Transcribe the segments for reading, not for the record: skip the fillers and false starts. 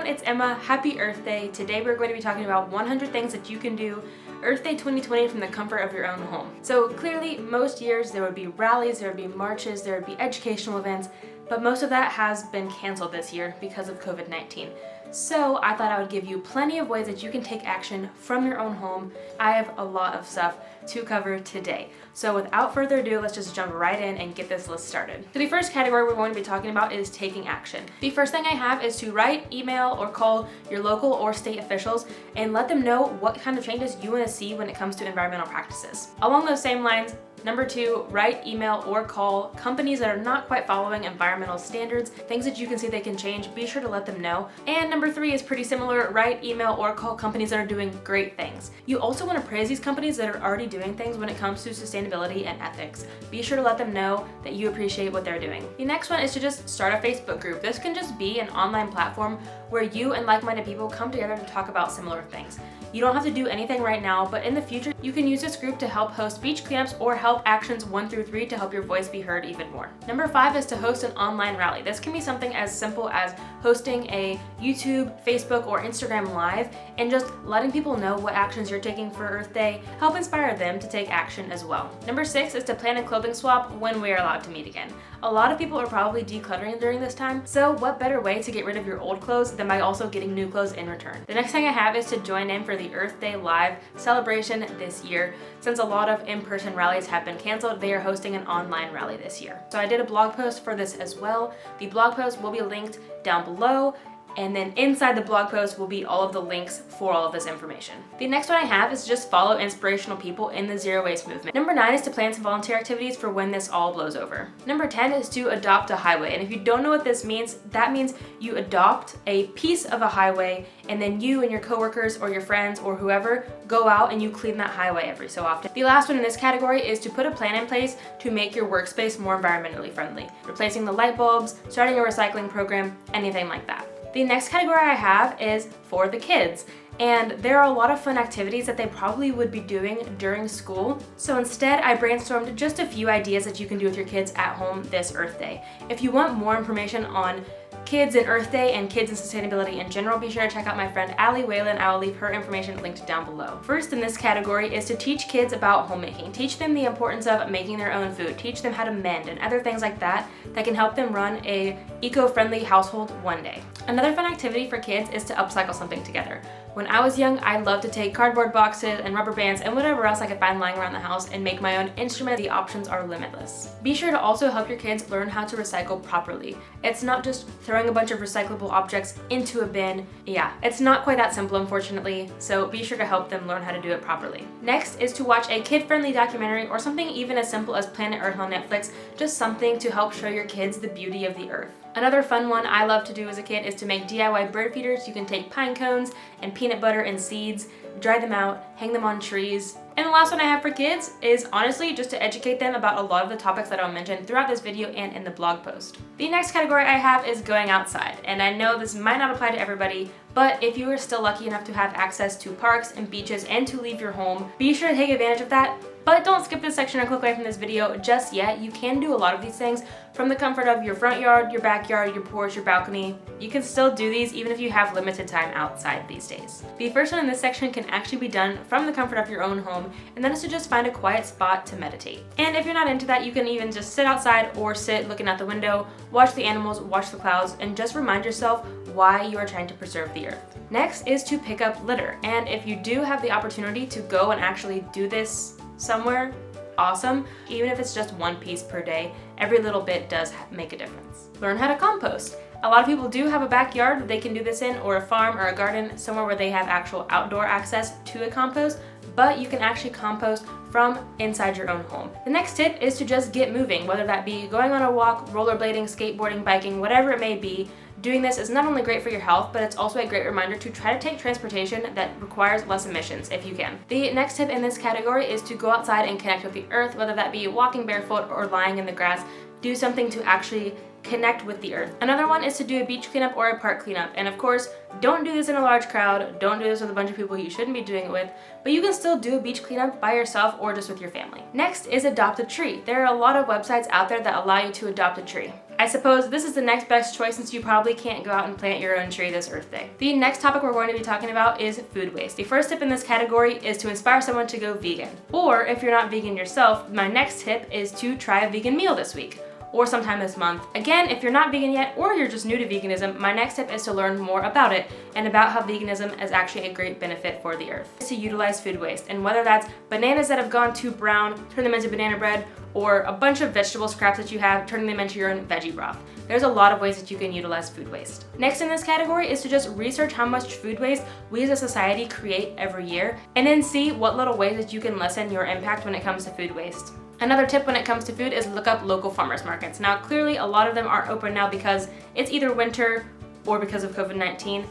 everyone, it's Emma. Happy Earth Day. Today we're going to be talking about 100 things that you can do Earth Day 2020 from the comfort of your own home. So clearly most years there would be rallies, there would be marches, there would be educational events, but most of that has been canceled this year because of COVID-19. So I thought I would give you plenty of ways that you can take action from your own home. I have a lot of stuff to cover today. So without further ado, let's just jump right in and get this list started. So the first category we're going to be talking about is taking action. The first thing I have is to write, email, or call your local or state officials and let them know what kind of changes you want to see when it comes to environmental practices. Along those same lines, number 2, write, email, or call companies that are not quite following environmental standards, things that you can see they can change, be sure to let them know. And number 3 is pretty similar, write, email, or call companies that are doing great things. You also want to praise these companies that are already doing things when it comes to sustainability and ethics. Be sure to let them know that you appreciate what they're doing. The next one is to just start a Facebook group. This can just be an online platform where you and like-minded people come together to talk about similar things. You don't have to do anything right now, but in the future, you can use this group to help host beach cleanups or help actions 1 through 3 to help your voice be heard even more. Number 5 is to host an online rally. This can be something as simple as hosting a YouTube, Facebook, or Instagram live and just letting people know what actions you're taking for Earth Day, help inspire them to take action as well. Number 6 is to plan a clothing swap when we are allowed to meet again. A lot of people are probably decluttering during this time, so what better way to get rid of your old clothes than by also getting new clothes in return. The next thing I have is to join in for the Earth Day Live celebration this year. Since a lot of in-person rallies have been canceled, they are hosting an online rally this year. So I did a blog post for this as well. The blog post will be linked down below, and then inside the blog post will be all of the links for all of this information. The next one I have is just follow inspirational people in the zero waste movement. Number 9 is to plan some volunteer activities for when this all blows over. Number 10 is to adopt a highway. And if you don't know what this means, that means you adopt a piece of a highway and then you and your coworkers or your friends or whoever go out and you clean that highway every so often. The last one in this category is to put a plan in place to make your workspace more environmentally friendly. Replacing the light bulbs, starting a recycling program, anything like that. The next category I have is for the kids. And there are a lot of fun activities that they probably would be doing during school. So instead, I brainstormed just a few ideas that you can do with your kids at home this Earth Day. If you want more information on kids and Earth Day and kids and sustainability in general, be sure to check out my friend Allie Whalen. I will leave her information linked down below. First in this category is to teach kids about homemaking. Teach them the importance of making their own food. Teach them how to mend and other things like that that can help them run a eco-friendly household one day. Another fun activity for kids is to upcycle something together. When I was young, I loved to take cardboard boxes and rubber bands and whatever else I could find lying around the house and make my own instrument. The options are limitless. Be sure to also help your kids learn how to recycle properly. It's not just throwing a bunch of recyclable objects into a bin. Yeah, it's not quite that simple, unfortunately, so be sure to help them learn how to do it properly. Next is to watch a kid-friendly documentary or something even as simple as Planet Earth on Netflix, just something to help show your kids the beauty of the earth. Another fun one I loved to do as a kid is to make DIY bird feeders. You can take pine cones and peanut butter and seeds, dry them out, hang them on trees. And the last one I have for kids is honestly just to educate them about a lot of the topics that I'll mention throughout this video and in the blog post. The next category I have is going outside. And I know this might not apply to everybody, but if you are still lucky enough to have access to parks and beaches and to leave your home, be sure to take advantage of that. But don't skip this section or click away from this video just yet. You can do a lot of these things from the comfort of your front yard, your backyard, your porch, your balcony. You can still do these even if you have limited time outside these days. The first one in this section can actually be done from the comfort of your own home, and that is to just find a quiet spot to meditate. And if you're not into that, you can even just sit outside or sit looking out the window, watch the animals, watch the clouds, and just remind yourself why you are trying to preserve the earth. Next is to pick up litter. And if you do have the opportunity to go and actually do this somewhere, awesome. Even if it's just one piece per day, every little bit does make a difference. Learn how to compost. A lot of people do have a backyard that they can do this in, or a farm or a garden, somewhere where they have actual outdoor access to a compost, but you can actually compost from inside your own home. The next tip is to just get moving, whether that be going on a walk, rollerblading, skateboarding, biking, whatever it may be. Doing this is not only great for your health, but it's also a great reminder to try to take transportation that requires less emissions if you can. The next tip in this category is to go outside and connect with the earth, whether that be walking barefoot or lying in the grass. Do something to actually connect with the earth. Another one is to do a beach cleanup or a park cleanup. And of course, don't do this in a large crowd. Don't do this with a bunch of people you shouldn't be doing it with, but you can still do a beach cleanup by yourself or just with your family. Next is adopt a tree. There are a lot of websites out there that allow you to adopt a tree. I suppose this is the next best choice since you probably can't go out and plant your own tree this Earth Day. The next topic we're going to be talking about is food waste. The first tip in this category is to inspire someone to go vegan. Or if you're not vegan yourself, my next tip is to try a vegan meal this week or sometime this month. Again, if you're not vegan yet or you're just new to veganism, my next tip is to learn more about it and about how veganism is actually a great benefit for the earth. It's to utilize food waste, and whether that's bananas that have gone too brown, turn them into banana bread, or a bunch of vegetable scraps that you have, turning them into your own veggie broth. There's a lot of ways that you can utilize food waste. Next in this category is to just research how much food waste we as a society create every year, and then see what little ways that you can lessen your impact when it comes to food waste. Another tip when it comes to food is look up local farmers markets. Now clearly a lot of them aren't open now because it's either winter or because of COVID-19,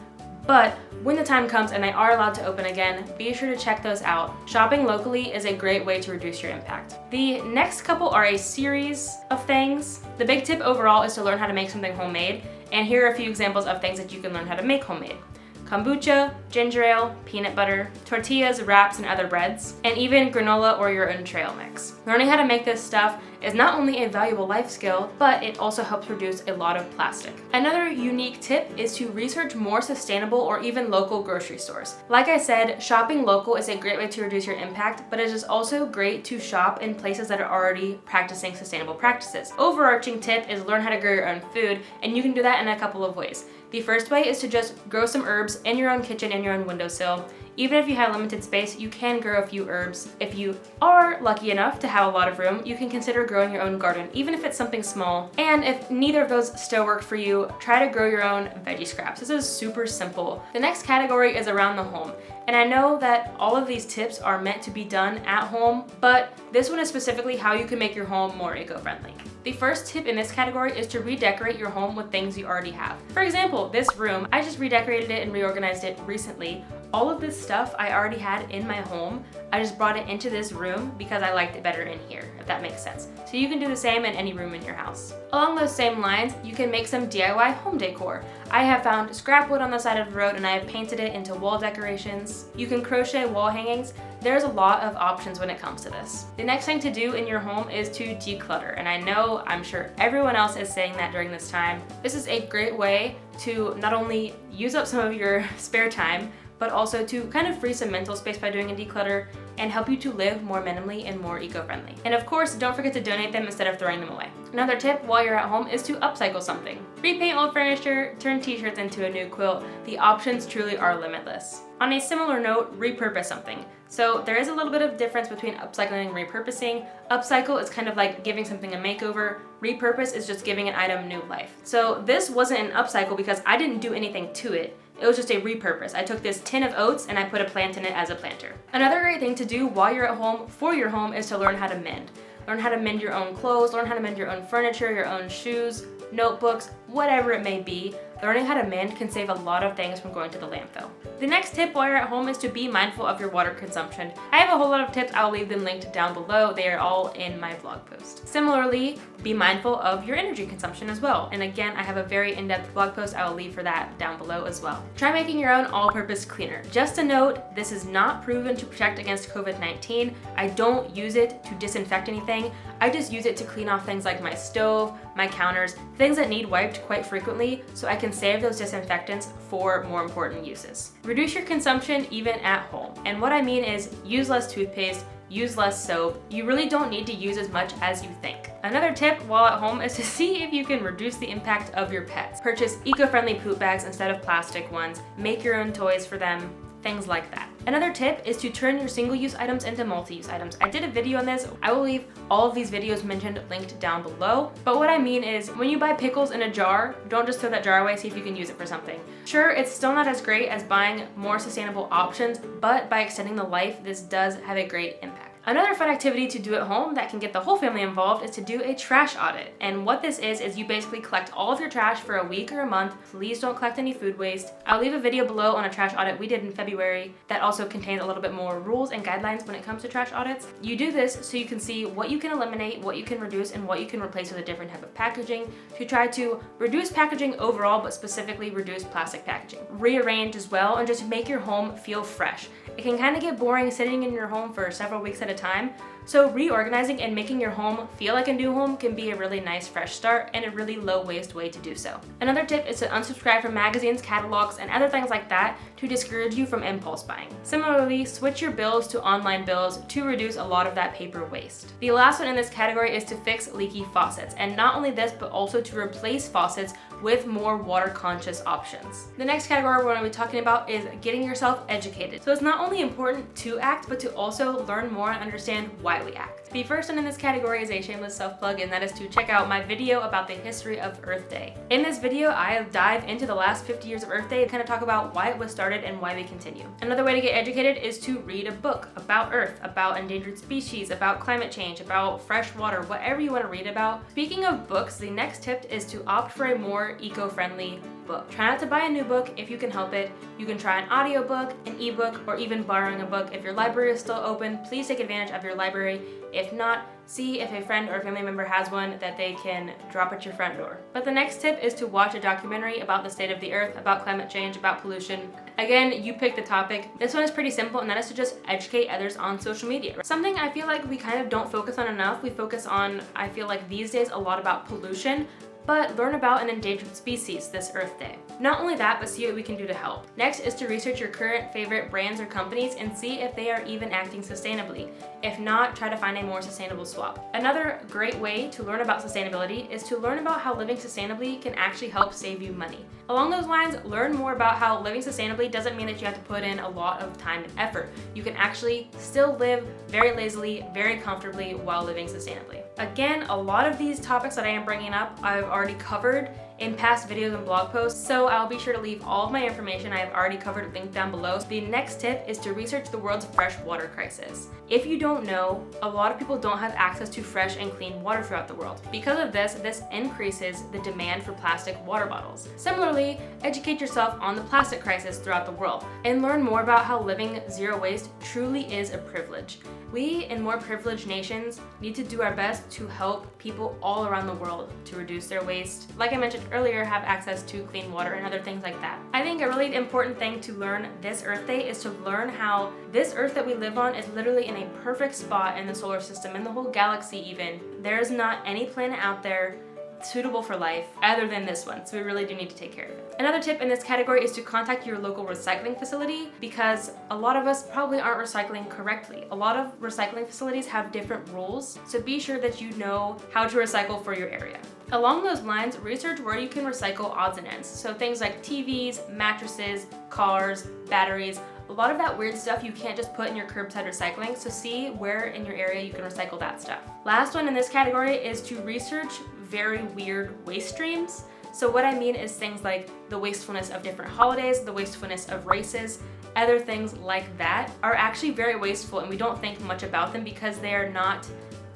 but when the time comes and they are allowed to open again, be sure to check those out. Shopping locally is a great way to reduce your impact. The next couple are a series of things. The big tip overall is to learn how to make something homemade, and here are a few examples of things that you can learn how to make homemade. Kombucha, ginger ale, peanut butter, tortillas, wraps, and other breads, and even granola or your own trail mix. Learning how to make this stuff is not only a valuable life skill, but it also helps reduce a lot of plastic. Another unique tip is to research more sustainable or even local grocery stores. Like I said, shopping local is a great way to reduce your impact, but it is also great to shop in places that are already practicing sustainable practices. Overarching tip is learn how to grow your own food, and you can do that in a couple of ways. The first way is to just grow some herbs in your own kitchen, in your own windowsill. Even if you have limited space, you can grow a few herbs. If you are lucky enough to have a lot of room, you can consider growing your own garden, even if it's something small. And if neither of those still work for you, try to grow your own veggie scraps. This is super simple. The next category is around the home. And I know that all of these tips are meant to be done at home, but this one is specifically how you can make your home more eco-friendly. The first tip in this category is to redecorate your home with things you already have. For example, this room, I just redecorated it and reorganized it recently. All of this stuff I already had in my home. I just brought it into this room because I liked it better in here, if that makes sense. So you can do the same in any room in your house. Along those same lines, you can make some DIY home decor. I have found scrap wood on the side of the road and I have painted it into wall decorations. You can crochet wall hangings. There's a lot of options when it comes to this. The next thing to do in your home is to declutter, and I know I'm sure everyone else is saying that during this time. This is a great way to not only use up some of your spare time, but also to kind of free some mental space by doing a declutter and help you to live more minimally and more eco-friendly. And of course, don't forget to donate them instead of throwing them away. Another tip while you're at home is to upcycle something. Repaint old furniture, turn t-shirts into a new quilt. The options truly are limitless. On a similar note, repurpose something. So there is a little bit of difference between upcycling and repurposing. Upcycle is kind of like giving something a makeover. Repurpose is just giving an item new life. So this wasn't an upcycle because I didn't do anything to it. It was just a repurpose. I took this tin of oats and I put a plant in it as a planter. Another great thing to do while you're at home for your home is to learn how to mend. Learn how to mend your own clothes, learn how to mend your own furniture, your own shoes, notebooks, whatever it may be. Learning how to mend can save a lot of things from going to the landfill. The next tip while you're at home is to be mindful of your water consumption. I have a whole lot of tips. I'll leave them linked down below. They are all in my blog post. Similarly, be mindful of your energy consumption as well. And again, I have a very in-depth blog post I will leave for that down below as well. Try making your own all-purpose cleaner. Just a note, this is not proven to protect against COVID-19. I don't use it to disinfect anything. I just use it to clean off things like my stove, my counters, things that need wiped quite frequently, so I can save those disinfectants for more important uses. Reduce your consumption even at home. And what I mean is use less toothpaste, use less soap. You really don't need to use as much as you think. Another tip while at home is to see if you can reduce the impact of your pets. Purchase eco-friendly poop bags instead of plastic ones. Make your own toys for them. Things like that. Another tip is to turn your single-use items into multi-use items. I did a video on this. I will leave all of these videos mentioned linked down below. But what I mean is when you buy pickles in a jar, don't just throw that jar away, see if you can use it for something. Sure, it's still not as great as buying more sustainable options, but by extending the life, this does have a great impact. Another fun activity to do at home that can get the whole family involved is to do a trash audit. And what this is you basically collect all of your trash for a week or a month. Please don't collect any food waste. I'll leave a video below on a trash audit we did in February that also contains a little bit more rules and guidelines when it comes to trash audits. You do this so you can see what you can eliminate, what you can reduce, and what you can replace with a different type of packaging to try to reduce packaging overall, but specifically reduce plastic packaging. Rearrange as well and just make your home feel fresh. It can kind of get boring sitting in your home for several weeks at a the time. So reorganizing and making your home feel like a new home can be a really nice fresh start and a really low waste way to do so. Another tip is to unsubscribe from magazines, catalogs, and other things like that to discourage you from impulse buying. Similarly, switch your bills to online bills to reduce a lot of that paper waste. The last one in this category is to fix leaky faucets, and not only this, but also to replace faucets with more water conscious options. The next category we're going to be talking about is getting yourself educated. So it's not only important to act, but to also learn more and understand why we act. The first one in this category is a shameless self-plug, and that is to check out my video about the history of Earth Day. In this video, I dive into the last 50 years of Earth Day and kind of talk about why it was started and why we continue. Another way to get educated is to read a book about Earth, about endangered species, about climate change, about fresh water, whatever you want to read about. Speaking of books, the next tip is to opt for a more eco-friendly book. Try not to buy a new book if you can help it. You can try an audiobook, an ebook, or even borrowing a book. If your library is still open, please take advantage of your library. If not, see if a friend or family member has one that they can drop at your front door. But the next tip is to watch a documentary about the state of the earth, about climate change, about pollution. Again, you pick the topic. This one is pretty simple, and that is to just educate others on social media. Something I feel like we kind of don't focus on enough. We focus on, I feel like these days, a lot about pollution, but learn about an endangered species this Earth Day. Not only that, but see what we can do to help. Next is to research your current favorite brands or companies and see if they are even acting sustainably. If not, try to find a more sustainable swap. Another great way to learn about sustainability is to learn about how living sustainably can actually help save you money. Along those lines, learn more about how living sustainably doesn't mean that you have to put in a lot of time and effort. You can actually still live very lazily, very comfortably while living sustainably. Again, a lot of these topics that I am bringing up, I've already covered in past videos and blog posts, so I'll be sure to leave all of my information I have already covered linked down below. The next tip is to research the world's fresh water crisis. If you don't know, a lot of people don't have access to fresh and clean water throughout the world. Because of this increases the demand for plastic water bottles. Similarly, educate yourself on the plastic crisis throughout the world and learn more about how living zero waste truly is a privilege. We in more privileged nations need to do our best to help people all around the world to reduce their waste. Like I mentioned earlier, have access to clean water and other things like that. I think a really important thing to learn this Earth Day is to learn how this Earth that we live on is literally in a perfect spot in the solar system, in the whole galaxy even. There's not any planet out there suitable for life other than this one, so we really do need to take care of it. Another tip in this category is to contact your local recycling facility, because a lot of us probably aren't recycling correctly. A lot of recycling facilities have different rules, so be sure that you know how to recycle for your area. Along those lines, research where you can recycle odds and ends, so things like TVs, mattresses, cars, batteries. A lot of that weird stuff you can't just put in your curbside recycling, so see where in your area you can recycle that stuff. Last one in this category is to research very weird waste streams. So what I mean is things like the wastefulness of different holidays, the wastefulness of races, other things like that are actually very wasteful, and we don't think much about them because they are not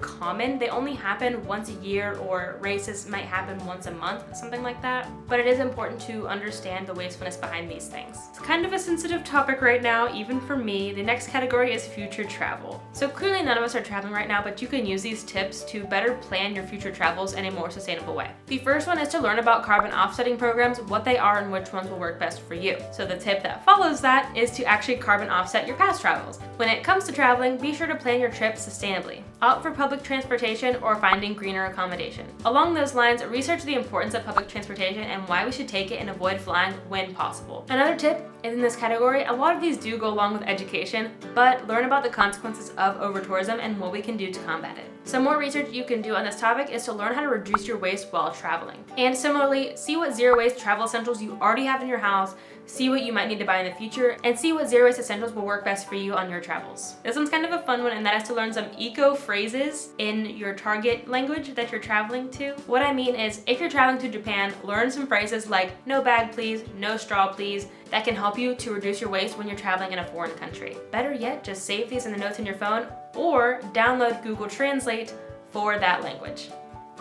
common. They only happen once a year, or races might happen once a month, something like that. But it is important to understand the wastefulness behind these things. It's kind of a sensitive topic right now, even for me. The next category is future travel. So clearly none of us are traveling right now, but you can use these tips to better plan your future travels in a more sustainable way. The first one is to learn about carbon offsetting programs, what they are and which ones will work best for you. So the tip that follows that is to actually carbon offset your past travels. When it comes to traveling, be sure to plan your trip sustainably. Opt for public transportation or finding greener accommodation. Along those lines, research the importance of public transportation and why we should take it and avoid flying when possible. Another tip in this category, a lot of these do go along with education, but learn about the consequences of over-tourism and what we can do to combat it. Some more research you can do on this topic is to learn how to reduce your waste while traveling. And similarly, see what zero waste travel essentials you already have in your house, see what you might need to buy in the future, and see what zero waste essentials will work best for you on your travels. This one's kind of a fun one, and that is to learn some eco phrases in your target language that you're traveling to. What I mean is, if you're traveling to Japan, learn some phrases like no bag please, no straw please, that can help you to reduce your waste when you're traveling in a foreign country. Better yet, just save these in the notes in your phone or download Google Translate for that language.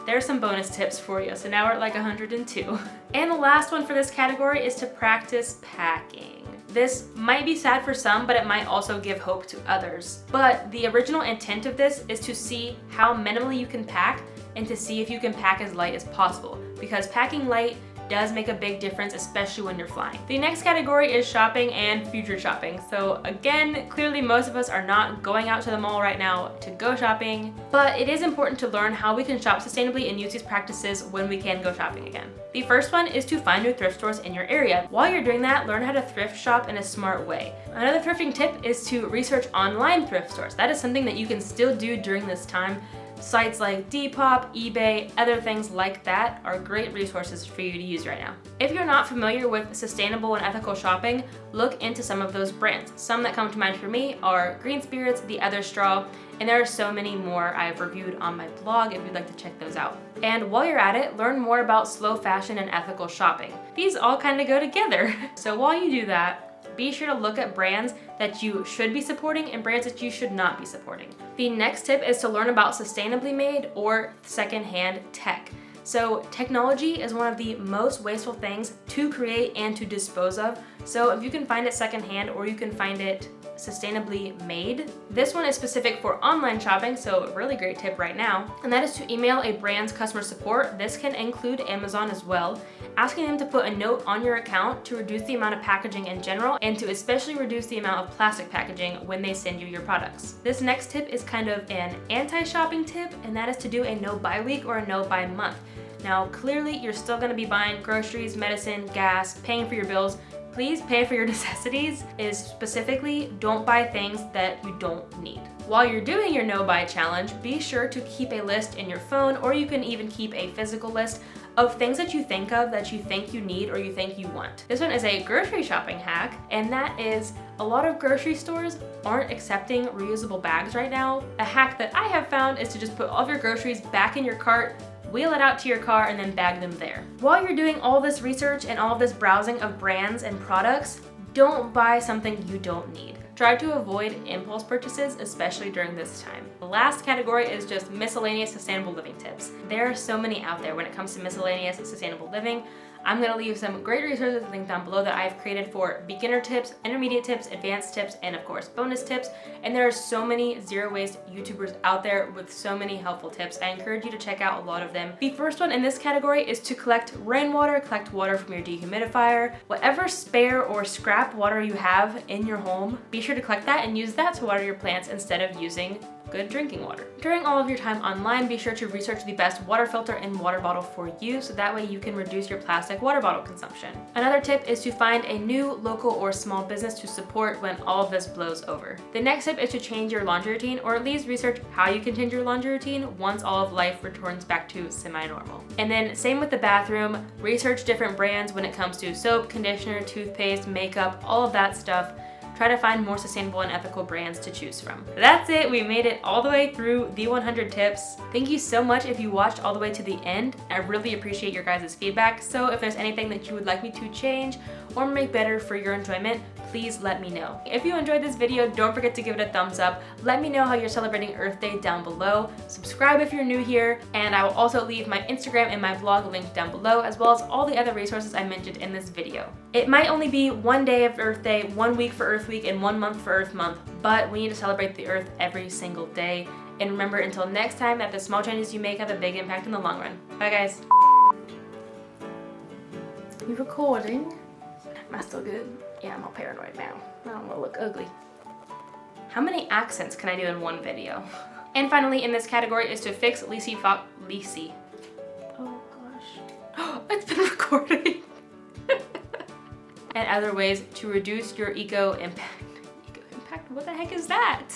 There's some bonus tips for you. So now we're at like 102. And the last one for this category is to practice packing. This might be sad for some, but it might also give hope to others. But the original intent of this is to see how minimally you can pack and to see if you can pack as light as possible. Because packing light does make a big difference, especially when you're flying. The next category is shopping and future shopping. So again, clearly most of us are not going out to the mall right now to go shopping, but it is important to learn how we can shop sustainably and use these practices when we can go shopping again. The first one is to find new thrift stores in your area. While you're doing that, learn how to thrift shop in a smart way. Another thrifting tip is to research online thrift stores. That is something that you can still do during this time. Sites like Depop, eBay, other things like that are great resources for you to use right now. If you're not familiar with sustainable and ethical shopping, look into some of those brands. Some that come to mind for me are Green Spirits, The Other Straw, and there are so many more I've reviewed on my blog if you'd like to check those out. And while you're at it, learn more about slow fashion and ethical shopping. These all kind of go together. So while you do that, be sure to look at brands that you should be supporting and brands that you should not be supporting. The next tip is to learn about sustainably made or secondhand tech. So technology is one of the most wasteful things to create and to dispose of. So if you can find it secondhand or you can find it sustainably made. This one is specific for online shopping, so a really great tip right now, and that is to email a brand's customer support. This can include Amazon as well, asking them to put a note on your account to reduce the amount of packaging in general and to especially reduce the amount of plastic packaging when they send you your products. This next tip is kind of an anti-shopping tip, and that is to do a no-buy week or a no-buy month. Now, clearly you're still going to be buying groceries, medicine, gas, paying for your bills. Please pay for your necessities. Is specifically don't buy things that you don't need. While you're doing your no buy challenge, be sure to keep a list in your phone, or you can even keep a physical list of things that you think of that you think you need or you think you want. This one is a grocery shopping hack, and that is a lot of grocery stores aren't accepting reusable bags right now. A hack that I have found is to just put all of your groceries back in your cart, wheel it out to your car, and then bag them there. While you're doing all this research and all this browsing of brands and products, don't buy something you don't need. Try to avoid impulse purchases, especially during this time. The last category is just miscellaneous sustainable living tips. There are so many out there when it comes to miscellaneous sustainable living. I'm gonna leave some great resources linked down below that I've created for beginner tips, intermediate tips, advanced tips, and of course bonus tips. And there are so many zero waste YouTubers out there with so many helpful tips. I encourage you to check out a lot of them. The first one in this category is to collect rainwater, collect water from your dehumidifier. Whatever spare or scrap water you have in your home, be sure to collect that and use that to water your plants instead of using good drinking water. During all of your time online, be sure to research the best water filter and water bottle for you, so that way you can reduce your plastic water bottle consumption. Another tip is to find a new local or small business to support when all of this blows over. The next tip is to change your laundry routine, or at least research how you can change your laundry routine once all of life returns back to semi-normal. And then same with the bathroom, research different brands when it comes to soap, conditioner, toothpaste, makeup, all of that stuff. Try to find more sustainable and ethical brands to choose from. That's it, we made it all the way through the 100 tips. Thank you so much if you watched all the way to the end. I really appreciate your guys' feedback, so if there's anything that you would like me to change or make better for your enjoyment, please let me know. If you enjoyed this video, don't forget to give it a thumbs up. Let me know how you're celebrating Earth Day down below. Subscribe if you're new here, and I will also leave my Instagram and my blog linked down below, as well as all the other resources I mentioned in this video. It might only be one day of Earth Day, 1 week for Earth Week, and 1 month for Earth Month, but we need to celebrate the Earth every single day. And remember, until next time, that the small changes you make have a big impact in the long run. Bye guys. You recording? Am I still good? Yeah, I'm all paranoid now. I don't want to look ugly. How many accents can I do in one video? And finally, in this category is to fix leaky. Oh gosh. It's been recording. And other ways to reduce your eco impact. Eco impact? What the heck is that?